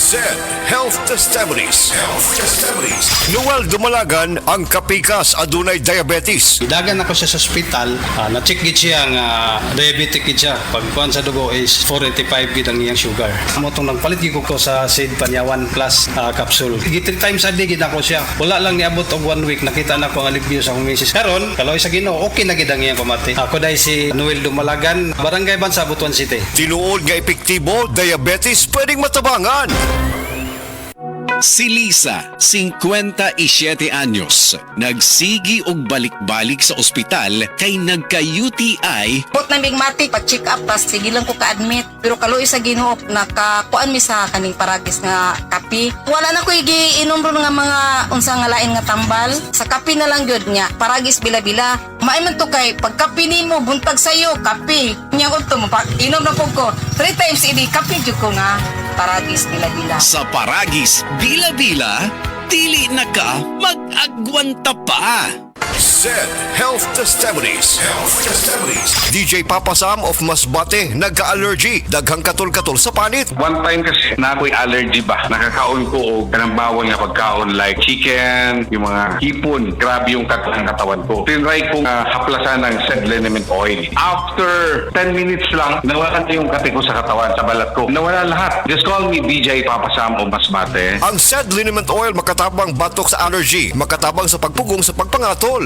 SED Health Testimonies. Noel Dumalagan ang kapikas adunay diabetes. Dagan ako siya sa ospital, na-check gid siya nga diabetic gid siya. Pagkuan sa dugo is 485 gid ang iyang sugar. Amo tong nagpalit gid ko sa SED Panyawan Plus capsule. Gid 3 times a day gid ako siya. Wala lang niabot og 1 week nakita na ko ang alivio sa akong misis. Karon, kaloy sa Ginoo, okay na gid ang iyang pamati. Ako dai si Noel Dumalagan, Barangay Bansa, Butuan City. Tinuod nga epektibo, diabetes pwedeng matabangan. Si Lisa, 57 anyos, nagsigi og balik-balik sa ospital kay nagka-UTI. Bot na bigmati, pag-check up, tas sige lang ko ka-admit. Pero kaloy sa Ginoo, nakakuan mi sa kaning paragis nga kapi. Wala na ko igiinom ron nga mga unsa nga lain nga tambal. Sa kapi na lang gyud nga, paragis bila-bila. Maay man to kay pagkapi nimo buntag sayo, kapi. Nya udto mo pa inom na pug ko. 3 times idi kapi jud ko nga paragis bila-bila. Sa paragis, bila-bila, dili na ka mag-agwanta pa. SED Health Testimonies. DJ Papa Sam of Masbate nagka-allergy, daghang katol-katol sa panit. One time kasi na ako'y allergy ba? Nakakaon ko o kanang bawal nga pagkaon like chicken, yung mga hipon. Grabe yung katawan ko. Tinry kong haplasan ng SED liniment oil. After 10 minutes lang, nawalan na yung kati ko sa katawan, sa balat ko. Nawala lahat. Just call me DJ Papa Sam of Masbate. Ang SED liniment oil makatabang batok sa allergy, makatabang sa pagpugong sa pagpangatol.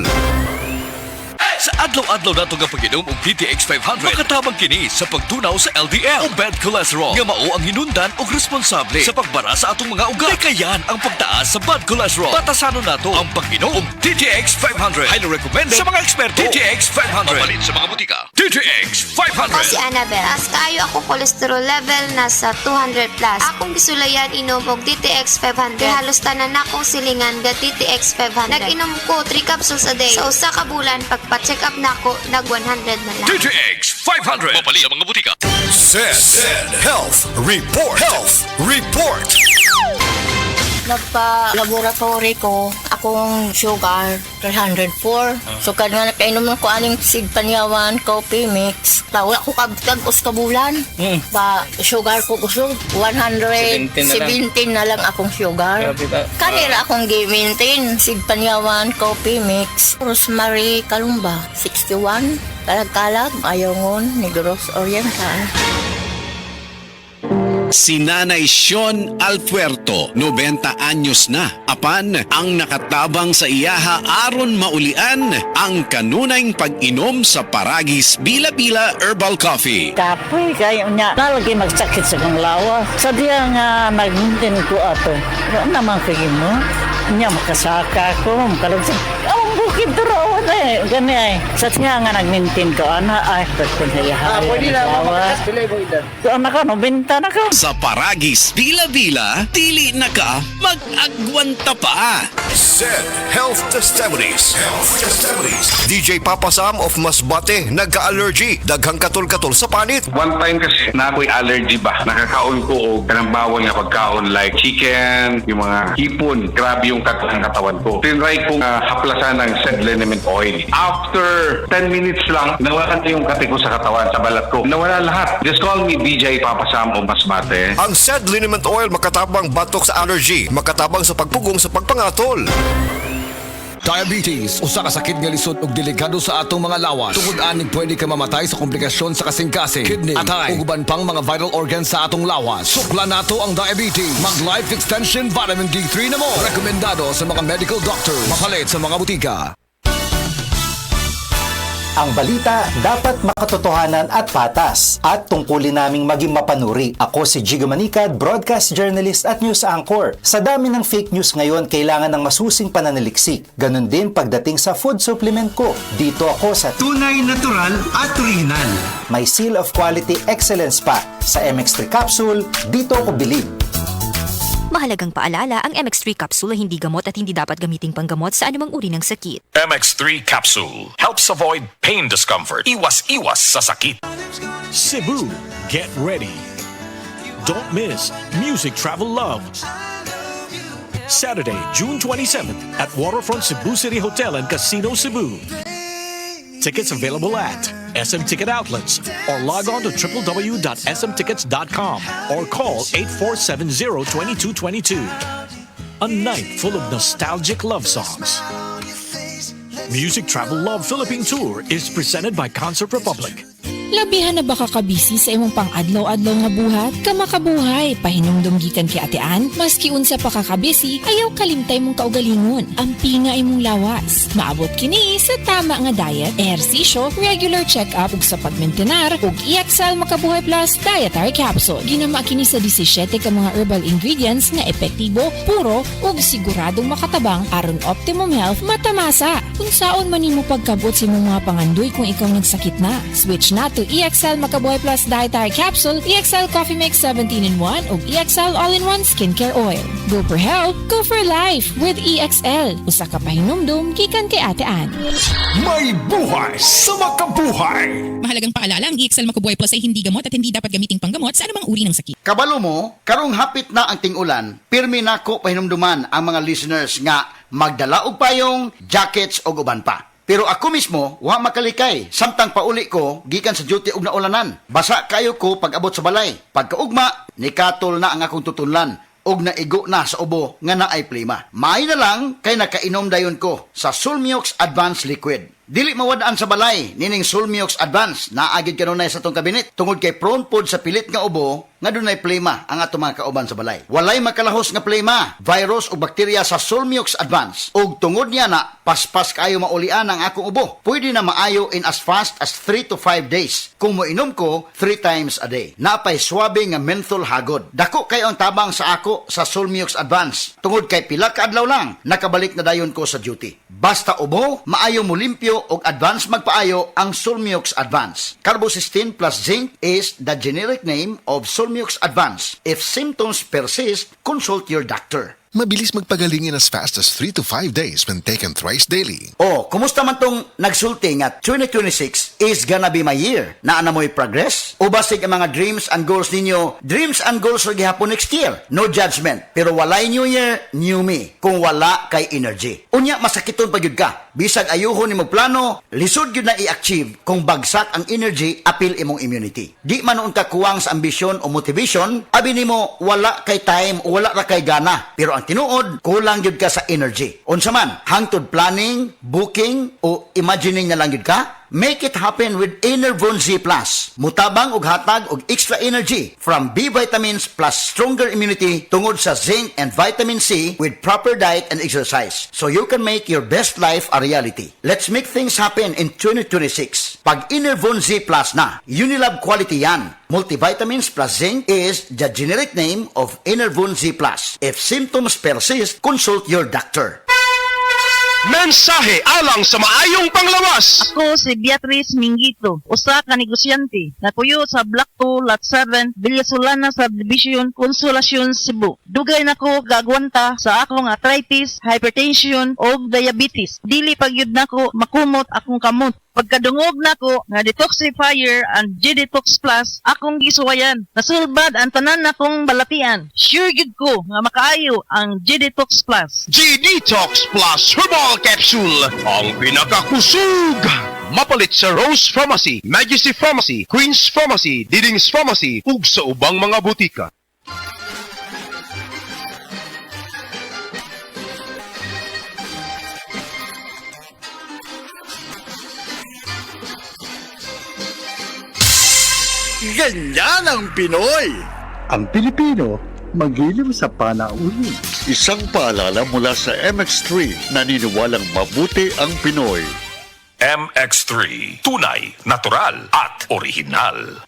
Sa adlaw-adlaw nato nga pag-inom og DTX 500, makatabang kini sa pagtunaw sa LDL o bad cholesterol nga mao ang hinundan og responsable sa pagbara sa atong mga ugat. Kayan ang pagtaas sa bad cholesterol. Batasanon nato ang pag-inom og DTX 500. Highly recommended sa mga eksperto. DTX 500. Mapalit sa mga butika. DTX 500. Ako si Annabel. As kaayo ako cholesterol level nasa 200 plus. Akong gisulayan inom og DTX 500. Kay halos tanan akong silingan ga DTX 500. Nag-inom ko 3 capsules a day. Sa usa ka bulan pagpa-check up na ako, nag 100 na lang. DTX 500. Mapalit sa mga butika. SED Health Report. Nagpa-laboratory ko, akong sugar, 304. So, nga nakainom ko aning SED Panyawan coffee mix. Wala ko kabutag-os ka bulan. Ba, sugar ko gusto, 117 na lang akong sugar. Kanira akong gi-maintain, SED Panyawan coffee mix. Rosemary Kalumba, 61. Kalag-kalag, Ayongon, Negros Oriental. Si Nanay Sean Alpuerto, 90 anyos na. Apan, ang nakatabang sa iyaha aron maulian ang kanunayng pag-inom sa paragis bila-bila herbal coffee. Kapoy kayo niya. Nalagi magsakit sa kong lawa. Sa diya nga nag-maintain ko ato. Ano naman kayo mo? Niya makasaka ko, makalagsak. Ang bukid durawan eh. Gani ay. Sa diya nga nag-maintain ko, ay, pagkun sa iyaha. Pwede na, pilay mo edad. Ano ka, no? Benta na ka. Sa paragis bila-bila, dili na ka mag-agwanta pa. SED Health Testimonies. DJ Papa Sam of Masbate nagka-allergy, daghang katol-katol sa panit. One time kasi na ako'y allergy ba? Nakakaon ko o kanang bawal nga pagkaon like chicken, yung mga hipon. Grabe yung katawan ko. Tinry kong haplasan ng SED liniment oil. After 10 minutes lang, nawalan na yung kati ko sa katawan, sa balat ko. Nawala lahat. Just call me DJ Papa Sam of Masbate. Ang SED liniment oil makatabang batok sa allergy, makatabang sa pagpugong sa pagpangatol. Diabetes, usa ka sakit nga lisod ug delikado sa atong mga lawas. Tungod aning pwede ka mamatay sa komplikasyon sa kasing-kasing, kidney, atay, ug uban pang mga vital organs sa atong lawas. Sukla nato ang diabetes. Mag Life Extension Vitamin D3 na mo. Rekomendado sa mga medical doctors. Mapalit sa mga butika. Ang balita dapat makatotohanan at patas at tungkulin naming maging mapanuri. Ako si Jigo Manicad, broadcast journalist at news anchor. Sa dami ng fake news ngayon, kailangan ng masusing pananaliksik. Ganon din pagdating sa food supplement ko. Dito ako sa tunay, natural at original. May seal of quality excellence pa. Sa MX3 capsule, dito ako bilib. Mahalagang paalala, ang MX3 capsule ay hindi gamot at hindi dapat gamiting panggamot sa anumang uri ng sakit. MX3 capsule helps avoid pain discomfort. Iwas-iwas sa sakit. Cebu, get ready. Don't miss Music Travel Love. Saturday, June 27th at Waterfront Cebu City Hotel and Casino Cebu. Tickets available at SM Ticket Outlets or log on to www.smtickets.com or call 8470-2222. A night full of nostalgic love songs. Music Travel Love Philippine Tour is presented by Concert Republic. Labihan na ba kakabisi sa imong pang-adlaw-adlaw nga buhat? Kamakabuhay, pahinumdum gikan kay Atean, maski unsa pa kakabisi, ayaw kalimtay mong kaugalingon. Ampi nga imong lawas. Maabot kini sa tama nga diet, ehersisyo, regular check-up ug sa pagmentenar ug EXL Makabuhay Plus Dietary Capsule. Ginama kini sa 17 ka mga herbal ingredients nga epektibo, puro ug siguradong makatabang aron optimum health matamasa. Kung saon man nimo pagkabot sa imong mga pangandoy kung ikaw nagsakit na, switch na to EXL Makabuhay Plus Dietary Capsule, EXL Coffee Mix 17-in-1 ug EXL All-in-1 Skincare Oil. Go for health, go for life with EXL. Usa ka pahinumdum gikan kay Ate Ann. May buhay sa makabuhay! Mahalagang paalala, ang EXL Makabuhay Plus ay hindi gamot at hindi dapat gamiting panggamot sa anumang uri ng sakit. Kabalo mo, karong hapit na ang ting-ulan, pirmi nako pahinumduman ang mga listeners nga magdala og payong, jackets o uban pa. Pero ako mismo, wa makalikay. Samtang pauli ko, gikan sa duty og naulanan. Basa kayo ko pag abot sa balay. Pagkaugma, nikatol na ang akong tutunlan. Og naigo na sa ubo nga naay plima. May na lang kay nakainom dayon ko sa Sulmiox Advanced Liquid. Dili mawadaan sa balay, nining Sulmiox Advance, naagid kanunay sa tong kabinet. Tungod kay prone pod sa pilit nga ubo, nga dunay plema ang ato mga kauban sa balay. Walay makalahos nga plema, virus o bakterya sa Sulmiox Advance. Og tungod niya na, paspas kayo maulian ang akong ubo. Pwede na maayo in as fast as 3 to 5 days. Kung moinom ko, 3 times a day. Napay swabe nga menthol hagod. Dako kayo ang tabang sa ako sa Sulmiox Advance. Tungod kay pila ka adlaw lang, nakabalik na dayon ko sa duty. Basta ubo, maayo mo limpyo og advance magpaayo ang Sulmiox Advance. Carbocysteine plus zinc is the generic name of Sulmiox Advance. If symptoms persist, consult your doctor. Mabilis magpagalingin as fast as 3 to 5 days when taken thrice daily. Oh, kumusta man tong nagsulti nga 2026 is gonna be my year? Naa na mo'y progress? O basig ang mga dreams and goals ninyo, dreams and goals or gihapon next year? No judgment. Pero walay new year, new me. Kung wala kay energy. Unya, masakiton pa yun ka. Bisag ayuhon ni mo plano, lisod yun na i-achieve kung bagsak ang energy, apil imong immunity. Di man noon ka kuwang sa ambisyon o motivation, abi nimo wala kay time o wala ra kay gana. Pero ang tinuod, kulang yun ka sa energy. Unsa man, hangtod planning, booking, o imagining na lang yun ka? Make it happen with Enervon Z+. Mutabang og hatag og extra energy from B vitamins plus stronger immunity tungod sa zinc and vitamin C with proper diet and exercise. So you can make your best life a reality. Let's make things happen in 2026. Pag Enervon Z+ na, Unilab quality yan. Multivitamins plus zinc is the generic name of Enervon Z+. If symptoms persist, consult your doctor. Mensahe alang sa maayong panglawas. Ako si Beatrice Mingito, usa ka negosyante, napuyo sa Block 2, Lot 7, Villasolana Subdivision, Consolacion, Cebu. Dugay nako gagwanta sa akong arthritis, hypertension o diabetes. Dili pagyud nako makumot akong kamot. Pagkadungog nako nga detoxifier and G-Detox Plus, akong gisuwayan. Nasulbad ang tanan nakong balatian. Sure gid ko nga makaayo ang G-Detox Plus. G-Detox Plus Herbal Capsule, ang pinakakusog. Mapalit sa Rose Pharmacy, Majesty Pharmacy, Queen's Pharmacy, Diding's Pharmacy, ug sa ubang mga butika. Ganyan ang Pinoy! Ang Pilipino, magilim sa panauhin. Isang paalala mula sa MX3, naniniwalang mabuti ang Pinoy. MX3, tunay, natural at original.